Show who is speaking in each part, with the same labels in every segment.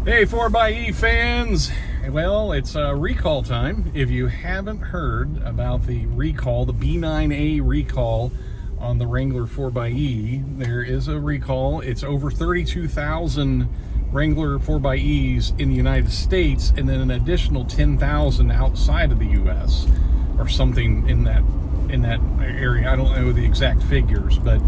Speaker 1: Hey 4xe fans, well, it's recall time. If you haven't heard about the recall, the B9A recall on the Wrangler 4xe, there is a recall. It's over 32,000 Wrangler 4xe's in the United States, and then an additional 10,000 outside of the US, or something in that area. I don't know the exact figures, but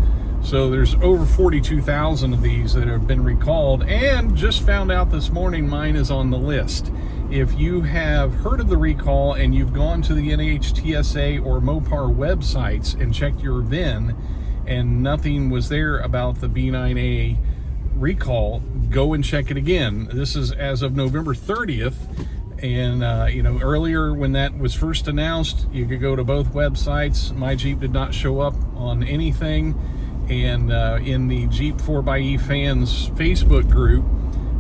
Speaker 1: so there's over 42,000 of these that have been recalled, and just found out this morning mine is on the list. If you have heard of the recall and you've gone to the NHTSA or Mopar websites and checked your VIN and nothing was there about the B9A recall, go and check it again. This is as of November 30th. And, earlier when that was first announced, you could go to both websites. My Jeep did not show up on anything. And in the Jeep 4xe fans Facebook group,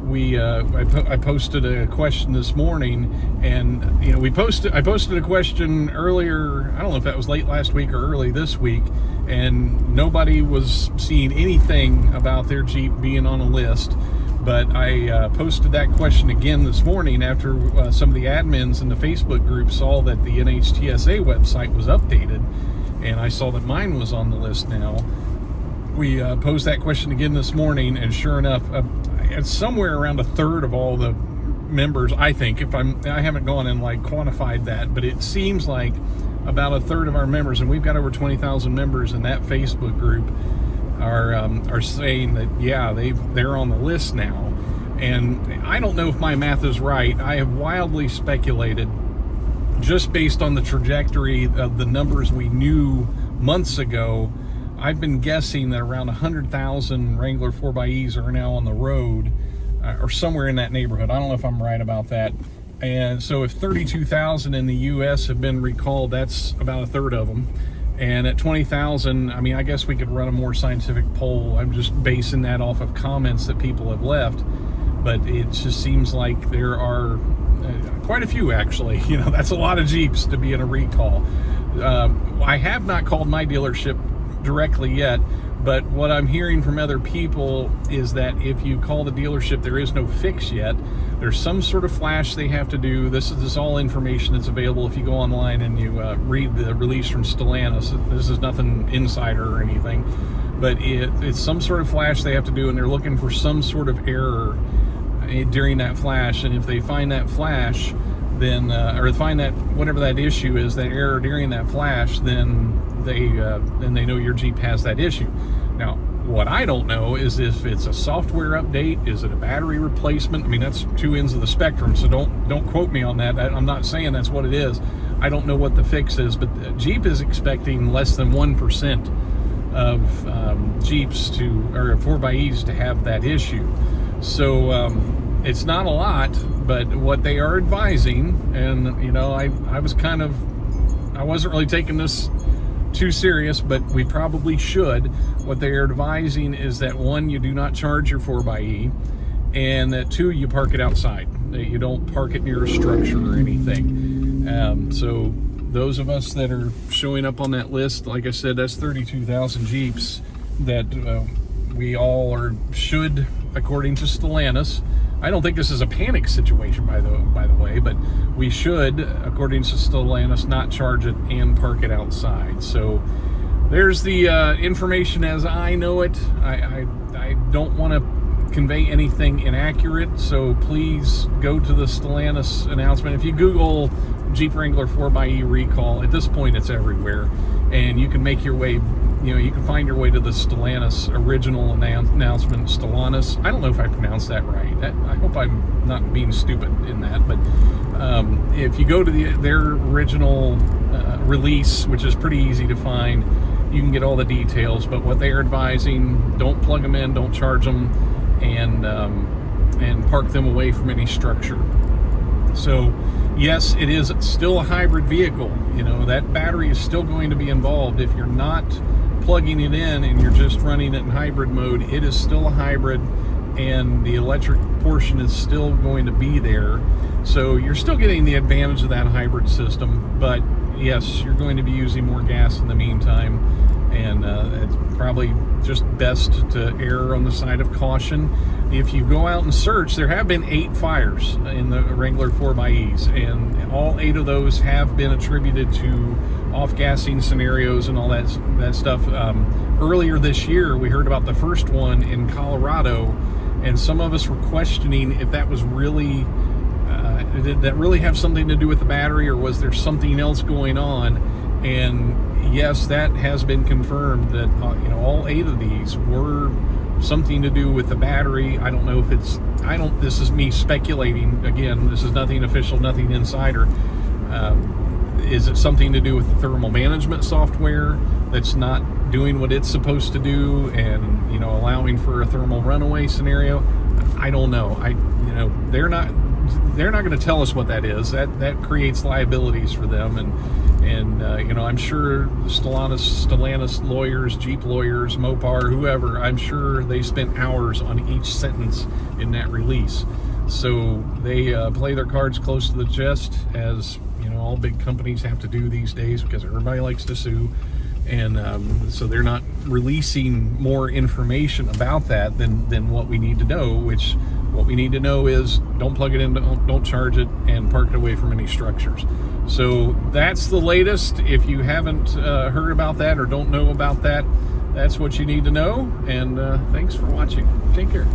Speaker 1: I posted a question this morning, and I posted a question earlier. I don't know if that was late last week or early this week, and nobody was seeing anything about their Jeep being on a list. But I posted that question again this morning after some of the admins in the Facebook group saw that the NHTSA website was updated, and I saw that mine was on the list now. We posed that question again this morning, and sure enough, it's somewhere around a third of all the members, I think. I haven't gone and quantified that, but it seems like about a third of our members, and we've got over 20,000 members in that Facebook group, are saying that they're on the list now. And I don't know if my math is right. I have wildly speculated, just based on the trajectory of the numbers we knew months ago. I've been guessing that around 100,000 Wrangler 4xe's are now on the road, or somewhere in that neighborhood. I don't know if I'm right about that. And so if 32,000 in the US have been recalled, that's about a third of them. And at 20,000, I guess we could run a more scientific poll. I'm just basing that off of comments that people have left. But it just seems like there are quite a few, actually. That's a lot of Jeeps to be in a recall. I have not called my dealership directly yet, but what I'm hearing from other people is that if you call the dealership, there is no fix yet. There's some sort of flash they have to do. This is all information that's available if you go online and you read the release from Stellantis. This is nothing insider or anything, but it's some sort of flash they have to do, and they're looking for some sort of error during that flash. And if they find that flash, then or find that whatever that issue is, that error during that flash, then they know your Jeep has that issue. Now, what I don't know is if it's a software update, is it a battery replacement? That's two ends of the spectrum, so don't quote me on that. I'm not saying that's what it is. I don't know what the fix is, but Jeep is expecting less than 1% of Jeeps or 4xe's to have that issue. So it's not a lot, but what they are advising, and I wasn't really taking this too serious, but we probably should. What they are advising is that 1, you do not charge your 4xe, and that 2, you park it outside. That you don't park it near a structure or anything. So those of us that are showing up on that list, like I said, that's 32,000 Jeeps that we all should, according to Stellantis. I don't think this is a panic situation, by the way, but we should, according to Stellantis, not charge it and park it outside. So there's the information as I know it. I don't want to convey anything inaccurate, so please go to the Stellantis announcement. If you Google Jeep Wrangler 4xe recall, at this point it's everywhere, and you can make your way. You can find your way to the Stellantis original announcement. Stellantis. I don't know if I pronounced that right. I hope I'm not being stupid in that. But if you go to their original release, which is pretty easy to find, you can get all the details. But what they are advising: don't plug them in, don't charge them, and park them away from any structure. So yes, it is still a hybrid vehicle. That battery is still going to be involved. If you're not plugging it in and you're just running it in hybrid mode, it is still a hybrid, and the electric portion is still going to be there. So you're still getting the advantage of that hybrid system, but yes, you're going to be using more gas in the meantime, and it's probably just best to err on the side of caution. if you go out and search, there have been 8 fires in the Wrangler 4xEs, and all 8 of those have been attributed to off-gassing scenarios and all that stuff. Earlier this year, we heard about the first one in Colorado, and some of us were questioning if that was really, did that really have something to do with the battery, or was there something else going on? And yes, that has been confirmed that all 8 of these were something to do with the battery. I don't know if it's, this is me speculating. Again, this is nothing official, nothing insider. Is it something to do with the thermal management software that's not doing what it's supposed to do, and allowing for a thermal runaway scenario? I don't know. They're not going to tell us what that is. That creates liabilities for them, and I'm sure Stellantis lawyers, Jeep lawyers, Mopar, whoever, I'm sure they spent hours on each sentence in that release. So they play their cards close to the chest, as all big companies have to do these days, because everybody likes to sue. And so they're not releasing more information about that than what we need to know, which what we need to know is don't plug it in, don't charge it, and park it away from any structures. So that's the latest. If you haven't heard about that or don't know about that, that's what you need to know. And thanks for watching. Take care.